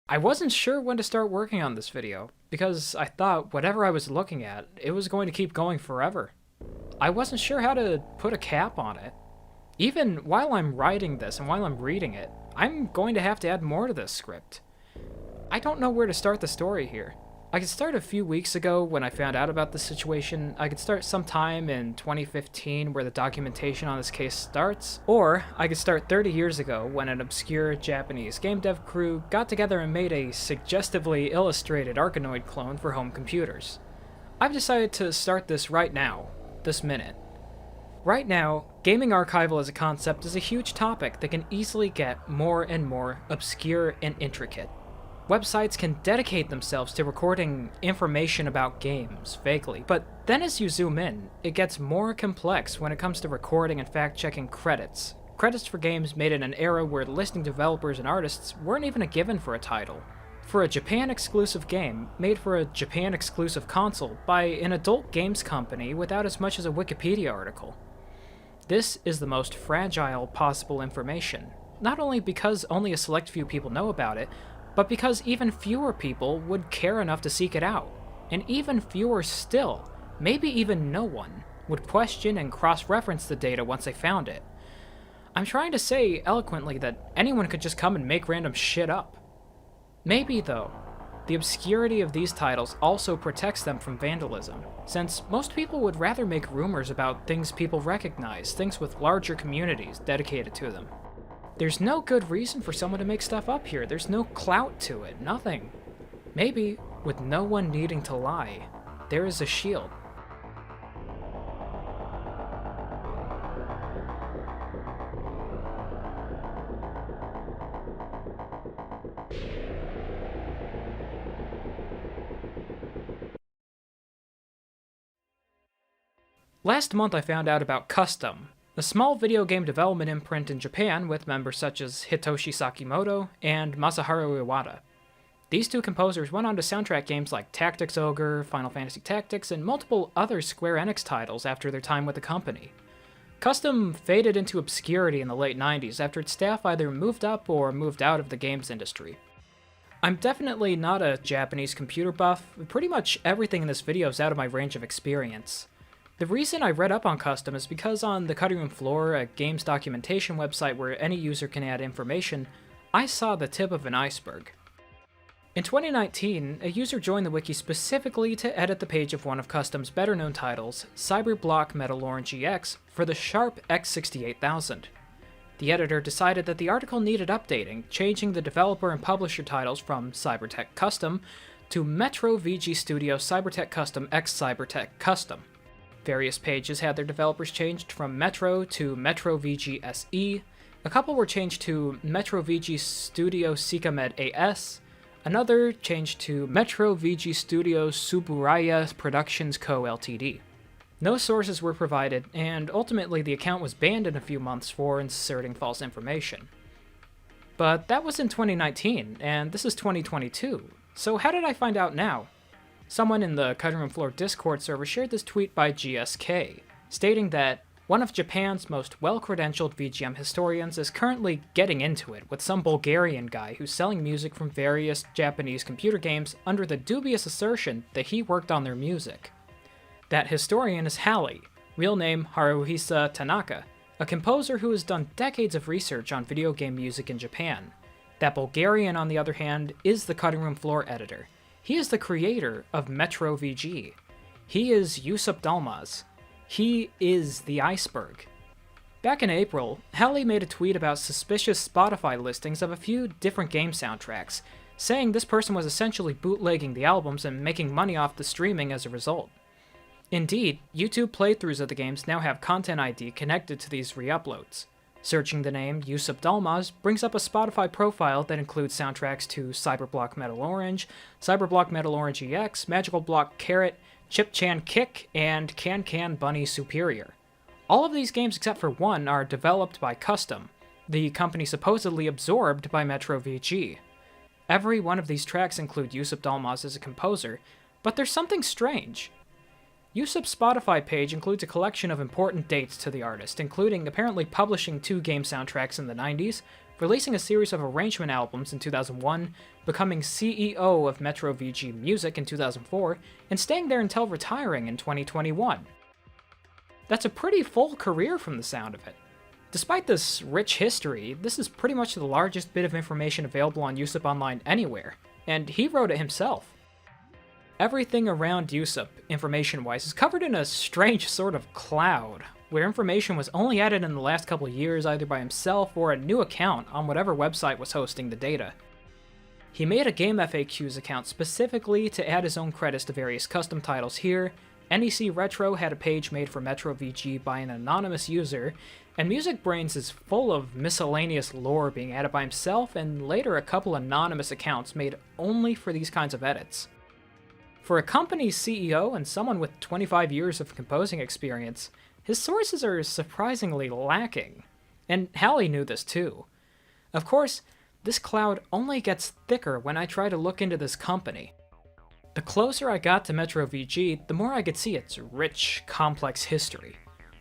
I wasn't sure when to start working on this video, because I thought whatever I was looking at, it was going to keep going forever. I wasn't sure how to put a cap on it. Even while I'm writing this and while I'm reading it, I'm going to have to add more to this script. I don't know where to start the story here. I could start a few weeks ago when I found out about the situation. I could start sometime in 2015 where the documentation on this case starts. Or I could start 30 years ago when an obscure Japanese game dev crew got together and made a suggestively illustrated Arkanoid clone for home computers. I've decided to start this right now, this minute. Right now, gaming archival as a concept is a huge topic that can easily get more and more obscure and intricate. Websites can dedicate themselves to recording information about games, vaguely, but then as you zoom in, it gets more complex when it comes to recording and fact-checking credits. Credits for games made in an era where listing developers and artists weren't even a given for a title. For a Japan-exclusive game, made for a Japan-exclusive console by an adult games company without as much as a Wikipedia article. This is the most fragile possible information, not only because only a select few people know about it, but because even fewer people would care enough to seek it out, and even fewer still, maybe even no one, would question and cross-reference the data once they found it. I'm trying to say eloquently that anyone could just come and make random shit up. Maybe, though, the obscurity of these titles also protects them from vandalism, since most people would rather make rumors about things people recognize, things with larger communities dedicated to them. There's no good reason for someone to make stuff up here. There's no clout to it, nothing. Maybe, with no one needing to lie, there is a shield. Last month I found out about Custom, a small video game development imprint in Japan with members such as Hitoshi Sakimoto and Masaharu Iwata. These two composers went on to soundtrack games like Tactics Ogre, Final Fantasy Tactics, and multiple other Square Enix titles after their time with the company. Custom faded into obscurity in the late 90s after its staff either moved up or moved out of the games industry. I'm definitely not a Japanese computer buff. Pretty much everything in this video is out of my range of experience. The reason I read up on Custom is because on the Cutting Room Floor, a games documentation website where any user can add information, I saw the tip of an iceberg. In 2019, a user joined the wiki specifically to edit the page of one of Custom's better-known titles, Cyberblock Metal Orange EX, for the Sharp X68000. The editor decided that the article needed updating, changing the developer and publisher titles from Cybertech Custom to MetroVG Studio Cybertech Custom X Cybertech Custom. Various pages had their developers changed from Metro to MetroVG SE, a couple were changed to MetroVG Studio Sikamed AS, another changed to MetroVG Studio Suburaya Productions Co. Ltd. No sources were provided, and ultimately the account was banned in a few months for inserting false information. But that was in 2019, and this is 2022, so how did I find out now? Someone in the Cutting Room Floor Discord server shared this tweet by GSK, stating that one of Japan's most well-credentialed VGM historians is currently getting into it with some Bulgarian guy who's selling music from various Japanese computer games under the dubious assertion that he worked on their music. That historian is Hallie, real name Haruhisa Tanaka, a composer who has done decades of research on video game music in Japan. That Bulgarian, on the other hand, is the Cutting Room Floor editor. He is the creator of MetroVG. He is Yusup Dalmaz. He is the iceberg. Back in April, Hallie made a tweet about suspicious Spotify listings of a few different game soundtracks, saying this person was essentially bootlegging the albums and making money off the streaming as a result. Indeed, YouTube playthroughs of the games now have Content ID connected to these re-uploads. Searching the name Yusup Dalmaz brings up a Spotify profile that includes soundtracks to Cyberblock Metal Orange, Cyberblock Metal Orange EX, Magical Block Carrot, Chip Chan Kick, and Can Can Bunny Superior. All of these games except for one are developed by Custom, the company supposedly absorbed by MetroVG. Every one of these tracks include Yusup Dalmaz as a composer, but there's something strange. Yusup's Spotify page includes a collection of important dates to the artist, including apparently publishing 2 game soundtracks in the 90s, releasing a series of arrangement albums in 2001, becoming CEO of MetroVG Music in 2004, and staying there until retiring in 2021. That's a pretty full career from the sound of it. Despite this rich history, this is pretty much the largest bit of information available on Yusup Online anywhere, and he wrote it himself. Everything around Yusup, information-wise, is covered in a strange sort of cloud, where information was only added in the last couple years either by himself or a new account on whatever website was hosting the data. He made a Game FAQs account specifically to add his own credits to various custom titles here. NEC Retro had a page made for MetroVG by an anonymous user, and Music Brains is full of miscellaneous lore being added by himself and later a couple anonymous accounts made only for these kinds of edits. For a company's CEO and someone with 25 years of composing experience, his sources are surprisingly lacking. And Hallie knew this too. Of course, this cloud only gets thicker when I try to look into this company. The closer I got to MetroVG, the more I could see its rich, complex history.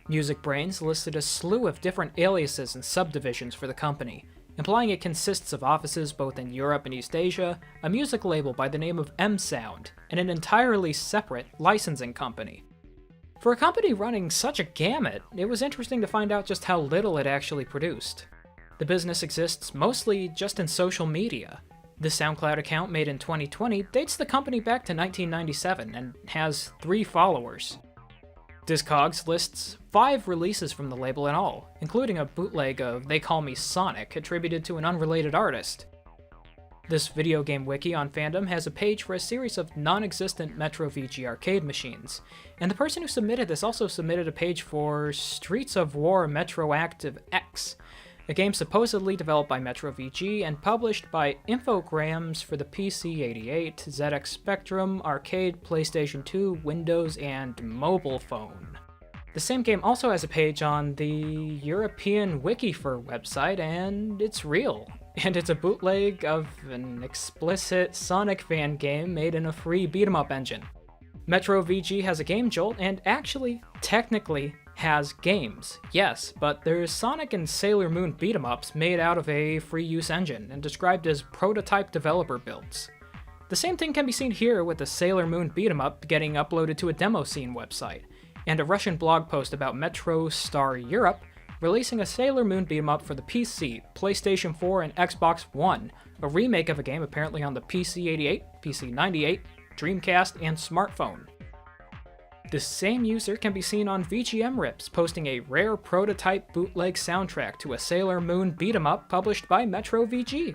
Music Brains listed a slew of different aliases and subdivisions for the company, implying it consists of offices both in Europe and East Asia, a music label by the name of M-Sound, and an entirely separate licensing company. For a company running such a gamut, it was interesting to find out just how little it actually produced. The business exists mostly just in social media. The SoundCloud account made in 2020 dates the company back to 1997 and has 3 followers. Discogs lists 5 releases from the label in all, including a bootleg of They Call Me Sonic attributed to an unrelated artist. This video game wiki on Fandom has a page for a series of non-existent MetroVG arcade machines, and the person who submitted this also submitted a page for Streets of War Metroactive X, a game supposedly developed by MetroVG and published by Infogrames for the PC-88, ZX Spectrum, Arcade, PlayStation 2, Windows, and mobile phone. The same game also has a page on the European Wikifer website, and it's real. And it's a bootleg of an explicit Sonic fan game made in a free beat-em-up engine. MetroVG has a Game Jolt, and actually, technically, has games, yes, but there's Sonic and Sailor Moon beat-em-ups made out of a free-use engine and described as prototype developer builds. The same thing can be seen here with the Sailor Moon beat-em-up getting uploaded to a demo scene website, and a Russian blog post about Metro Star Europe releasing a Sailor Moon beat-em-up for the PC, PlayStation 4, and Xbox One, a remake of a game apparently on the PC-88, PC-98, Dreamcast, and smartphone. This same user can be seen on VGM Rips posting a rare prototype bootleg soundtrack to a Sailor Moon beat-em-up published by MetroVG.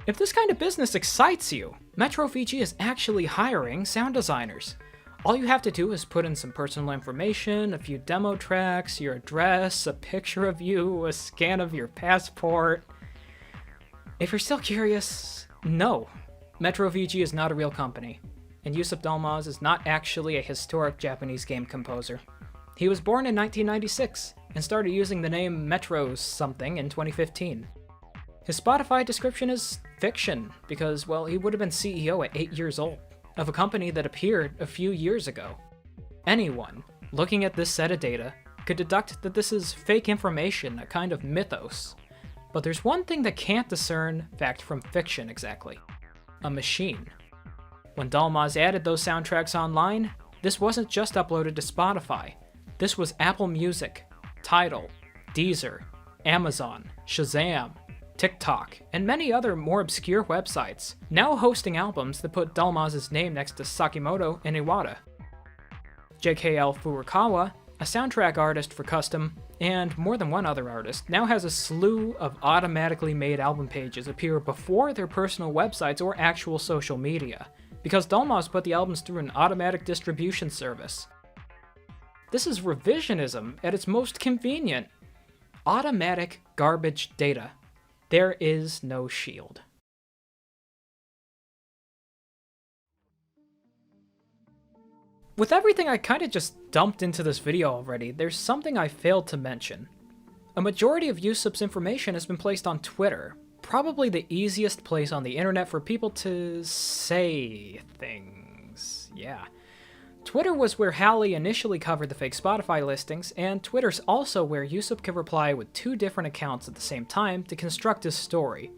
If this kind of business excites you, MetroVG is actually hiring sound designers. All you have to do is put in some personal information, a few demo tracks, your address, a picture of you, a scan of your passport. If you're still curious, no, MetroVG is not a real company. And Yusup Dalmaz is not actually a historic Japanese game composer. He was born in 1996 and started using the name Metro something in 2015. His Spotify description is fiction because, well, he would have been CEO at 8 years old of a company that appeared a few years ago. Anyone looking at this set of data could deduct that this is fake information, a kind of mythos. But there's one thing that can't discern fact from fiction exactly: a machine. When Dalmaz added those soundtracks online, this wasn't just uploaded to Spotify. This was Apple Music, Tidal, Deezer, Amazon, Shazam, TikTok, and many other more obscure websites, now hosting albums that put Dalmaz's name next to Sakimoto and Iwata. JKL Furukawa, a soundtrack artist for Custom, and more than one other artist, now has a slew of automatically made album pages appear before their personal websites or actual social media, because Dalmaz put the albums through an automatic distribution service. This is revisionism at its most convenient. Automatic garbage data. There is no shield. With everything I kinda just dumped into this video already, there's something I failed to mention. A majority of Yusup's information has been placed on Twitter, probably the easiest place on the internet for people to say things. Yeah. Twitter was where Hallie initially covered the fake Spotify listings, and Twitter's also where Yusup could reply with 2 different accounts at the same time to construct his story.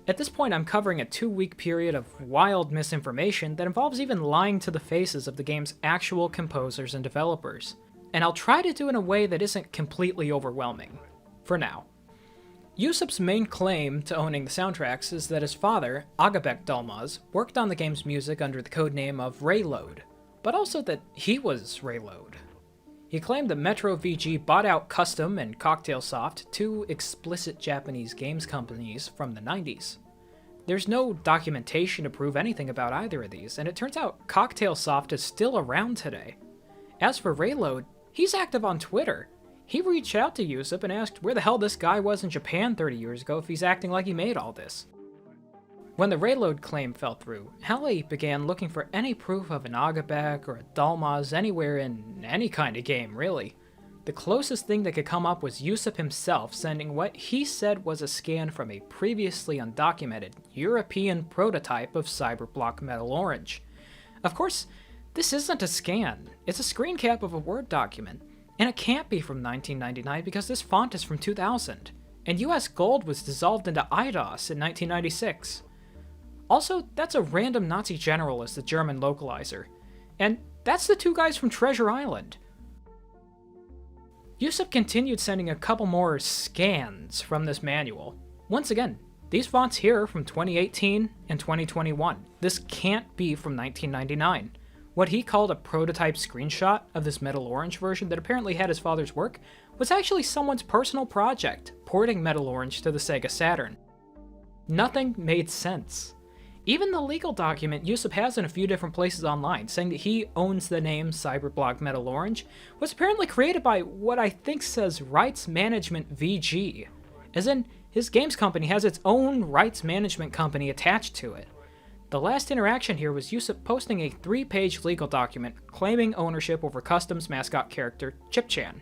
At this point, I'm covering a 2-week period of wild misinformation that involves even lying to the faces of the game's actual composers and developers. And I'll try to do it in a way that isn't completely overwhelming. For now. Yusup's main claim to owning the soundtracks is that his father, Agabek Dalmaz, worked on the game's music under the codename of Reupload, but also that he was Reupload. He claimed that MetroVG bought out Custom and Cocktailsoft, 2 explicit Japanese games companies from the 90s. There's no documentation to prove anything about either of these, and it turns out Cocktailsoft is still around today. As for Reupload, he's active on Twitter. He reached out to Yusup and asked where the hell this guy was in Japan 30 years ago if he's acting like he made all this. When the Reupload claim fell through, Hallie began looking for any proof of an Agabek or a Dalmaz anywhere in any kind of game, really. The closest thing that could come up was Yusup himself sending what he said was a scan from a previously undocumented European prototype of Cyberblock Metal Orange. Of course, this isn't a scan, it's a screen cap of a Word document. And it can't be from 1999 because this font is from 2000, and US Gold was dissolved into IDOS in 1996. Also, that's a random Nazi general as the German localizer. And that's the 2 guys from Treasure Island. Yusup continued sending a couple more scans from this manual. Once again, these fonts here are from 2018 and 2021. This can't be from 1999. What he called a prototype screenshot of this Metal Orange version that apparently had his father's work was actually someone's personal project, porting Metal Orange to the Sega Saturn. Nothing made sense. Even the legal document Yusup has in a few different places online, saying that he owns the name Cyberblock Metal Orange, was apparently created by what I think says Rights Management VG, as in his games company has its own rights management company attached to it. The last interaction here was Yusup posting a 3-page legal document claiming ownership over Custom's mascot character, Chip-chan.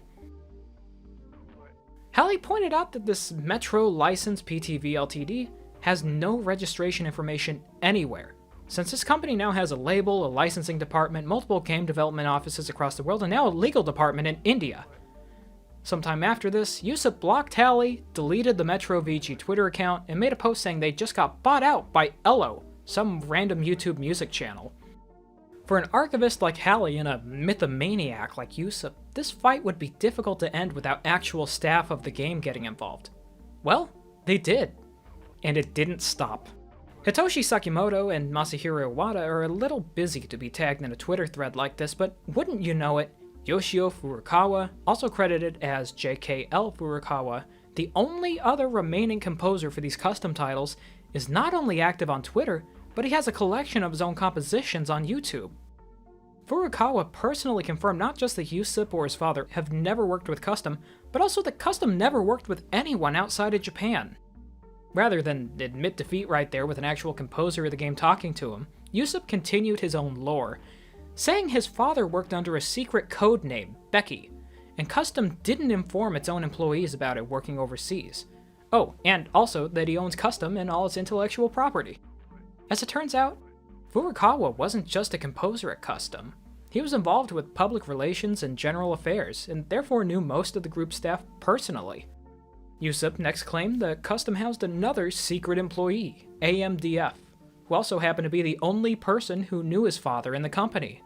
Hallie pointed out that this Metro License PTV Ltd has no registration information anywhere, since this company now has a label, a licensing department, multiple game development offices across the world, and now a legal department in India. Sometime after this, Yusup blocked Hallie, deleted the MetroVG Twitter account, and made a post saying they just got bought out by Ello, some random YouTube music channel. For an archivist like Hallie and a mythomaniac like Yusup, this fight would be difficult to end without actual staff of the game getting involved. Well, they did. And it didn't stop. Hitoshi Sakimoto and Masahiro Iwata are a little busy to be tagged in a Twitter thread like this, but wouldn't you know it, Yoshio Furukawa, also credited as JKL Furukawa, the only other remaining composer for these custom titles, is not only active on Twitter, but he has a collection of his own compositions on YouTube. Furukawa personally confirmed not just that Yusup or his father have never worked with Custom, but also that Custom never worked with anyone outside of Japan. Rather than admit defeat right there with an actual composer of the game talking to him, Yusup continued his own lore, saying his father worked under a secret code name, Becky, and Custom didn't inform its own employees about it working overseas. Oh, and also that he owns Custom and all its intellectual property. As it turns out, Furukawa wasn't just a composer at Custom. He was involved with public relations and general affairs, and therefore knew most of the group staff personally. Yusup next claimed that Custom housed another secret employee, AMDF, who also happened to be the only person who knew his father in the company.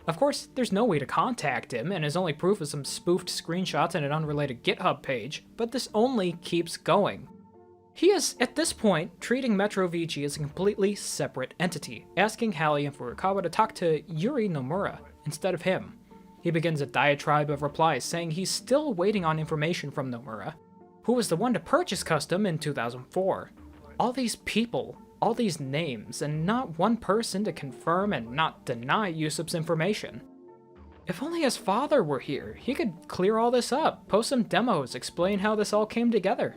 Of course, there's no way to contact him, and his only proof is some spoofed screenshots and an unrelated GitHub page, but this only keeps going. He is, at this point, treating MetroVG as a completely separate entity, asking Hallie and Furukawa to talk to Yuri Nomura instead of him. He begins a diatribe of replies saying he's still waiting on information from Nomura, who was the one to purchase Custom in 2004. All these people, all these names, and not one person to confirm and not deny Yusup's information. If only his father were here, he could clear all this up, post some demos, explain how this all came together.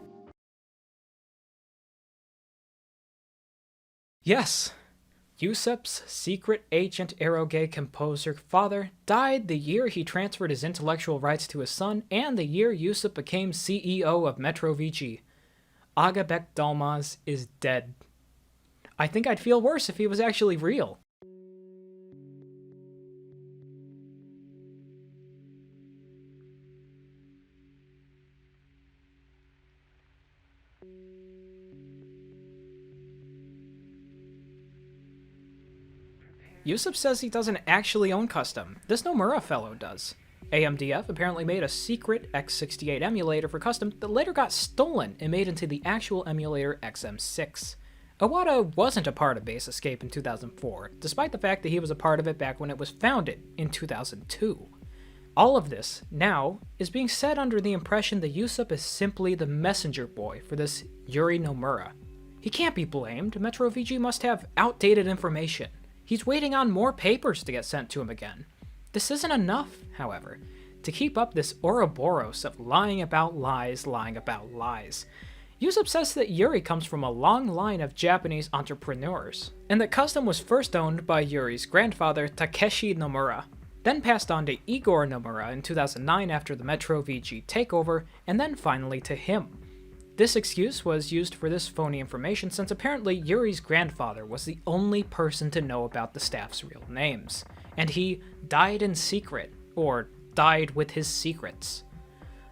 Yes, Yusup's secret agent eroge composer father died the year he transferred his intellectual rights to his son and the year Yusup became CEO of MetroVG. Agabek Dalmaz is dead. I think I'd feel worse if he was actually real. Yusup says he doesn't actually own Custom. This Nomura fellow does. AMDF apparently made a secret x68 emulator for Custom that later got stolen and made into the actual emulator XM6. Iwata wasn't a part of Base Escape in 2004, despite the fact that he was a part of it back when it was founded in 2002. All of this, now, is being said under the impression that Yusup is simply the messenger boy for this Yuri Nomura. He can't be blamed. MetroVG must have outdated information. He's waiting on more papers to get sent to him again. This isn't enough, however, to keep up this Ouroboros of lying about lies. Yusup says that Yuri comes from a long line of Japanese entrepreneurs, and that Custom was first owned by Yuri's grandfather Takeshi Nomura, then passed on to Igor Nomura in 2009 after the MetroVG takeover, and then finally to him. This excuse was used for this phony information since apparently Yuri's grandfather was the only person to know about the staff's real names, and he died in secret, or died with his secrets.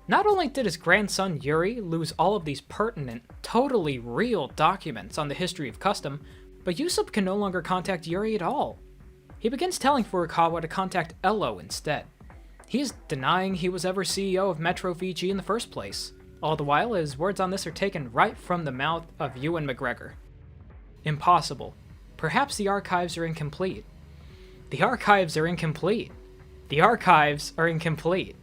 Not only did his grandson Yuri lose all of these pertinent, totally real documents on the history of Custom, but Yusup can no longer contact Yuri at all. He begins telling Furukawa to contact Elo instead. He is denying he was ever CEO of MetroVG in the first place. All the while, his words on this are taken right from the mouth of Ewan McGregor. Impossible. Perhaps the archives are incomplete. The archives are incomplete. The archives are incomplete.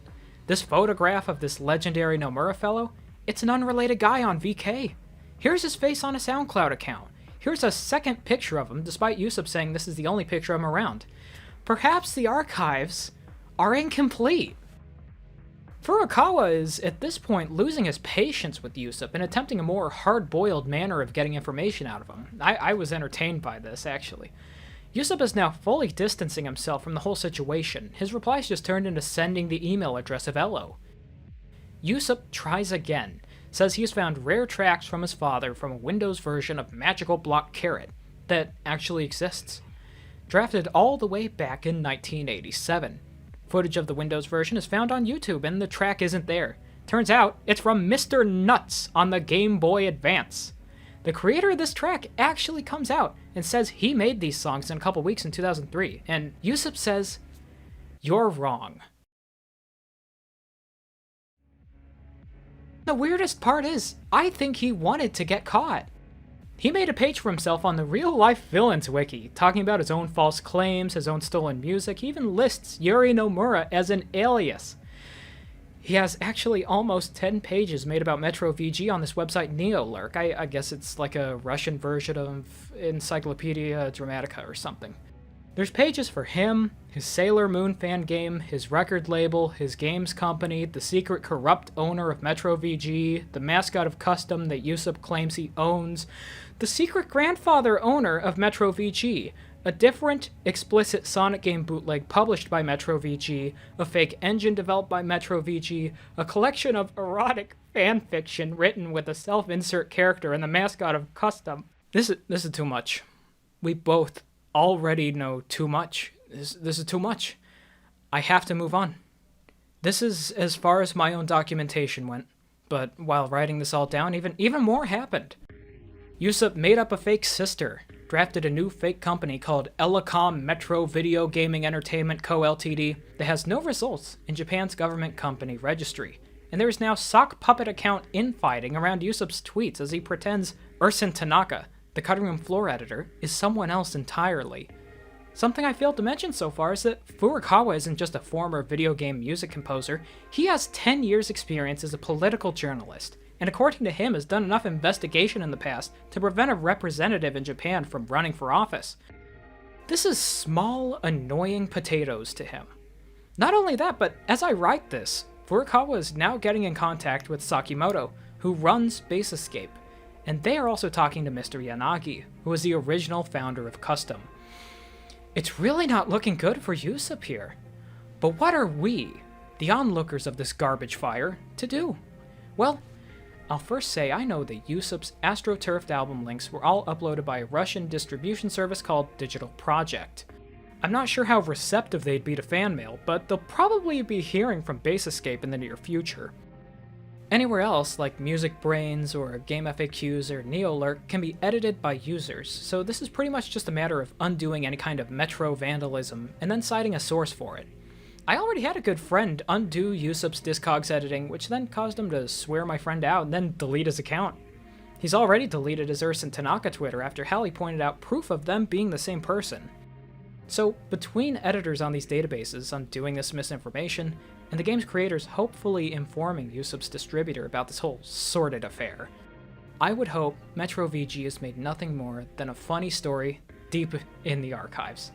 This photograph of this legendary Nomura fellow, it's an unrelated guy on VK. Here's his face on a SoundCloud account. Here's a second picture of him, despite Yusup saying this is the only picture of him around. Perhaps the archives are incomplete. Furukawa is, at this point, losing his patience with Yusup and attempting a more hard-boiled manner of getting information out of him. I was entertained by this, actually. Yusup is now fully distancing himself from the whole situation. His replies just turned into sending the email address of Elo. Yusup tries again, says he has found rare tracks from his father from a Windows version of Magical Block Carrot that actually exists, drafted all the way back in 1987. Footage of the Windows version is found on YouTube, and the track isn't there. Turns out, it's from Mr. Nuts on the Game Boy Advance. The creator of this track actually comes out and says he made these songs in a couple weeks in 2003, and Yusup says, "You're wrong." The weirdest part is, I think he wanted to get caught. He made a page for himself on the Real Life Villains wiki, talking about his own false claims, his own stolen music. He even lists Yuri Nomura as an alias. He has actually almost 10 pages made about MetroVG on this website NeoLurk. I guess it's like a Russian version of Encyclopedia Dramatica or something. There's pages for him, his Sailor Moon fan game, his record label, his games company, the secret corrupt owner of MetroVG, the mascot of Custom that Yusup claims he owns, the secret grandfather owner of MetroVG, a different, explicit Sonic game bootleg published by MetroVG, a fake engine developed by MetroVG, a collection of erotic fanfiction written with a self-insert character and the mascot of Custom. This is too much. We both already know too much. This is too much. I have to move on. This is as far as my own documentation went, but while writing this all down, even more happened. Yusup made up a fake sister, drafted a new fake company called Elecom Metro Video Gaming Entertainment Co. Ltd. that has no results in Japan's government company registry, and there is now sock puppet account infighting around Yusup's tweets as he pretends Ursin Tanaka, the cutting room floor editor, is someone else entirely. Something I failed to mention so far is that Furukawa isn't just a former video game music composer, he has 10 years experience as a political journalist, and according to him has done enough investigation in the past to prevent a representative in Japan from running for office. This is small, annoying potatoes to him. Not only that, but as I write this, Furukawa is now getting in contact with Sakimoto, who runs Base Escape, and they are also talking to Mr. Yanagi, who is the original founder of Custom. It's really not looking good for Yusup here. But what are we, the onlookers of this garbage fire, to do? Well, I'll first say I know that Yusup's AstroTurfed album links were all uploaded by a Russian distribution service called Digital Project. I'm not sure how receptive they'd be to fan mail, but they'll probably be hearing from Base Escape in the near future. Anywhere else, like Music Brains or Game FAQs or NeoAlert, can be edited by users, so this is pretty much just a matter of undoing any kind of Metro vandalism and then citing a source for it. I already had a good friend undo Yusup's Discogs editing, which then caused him to swear my friend out and then delete his account. He's already deleted his Urs and Tanaka Twitter after Hallie pointed out proof of them being the same person. So, between editors on these databases undoing this misinformation, and the game's creators hopefully informing Yusup's distributor about this whole sordid affair, I would hope MetroVG has made nothing more than a funny story deep in the archives.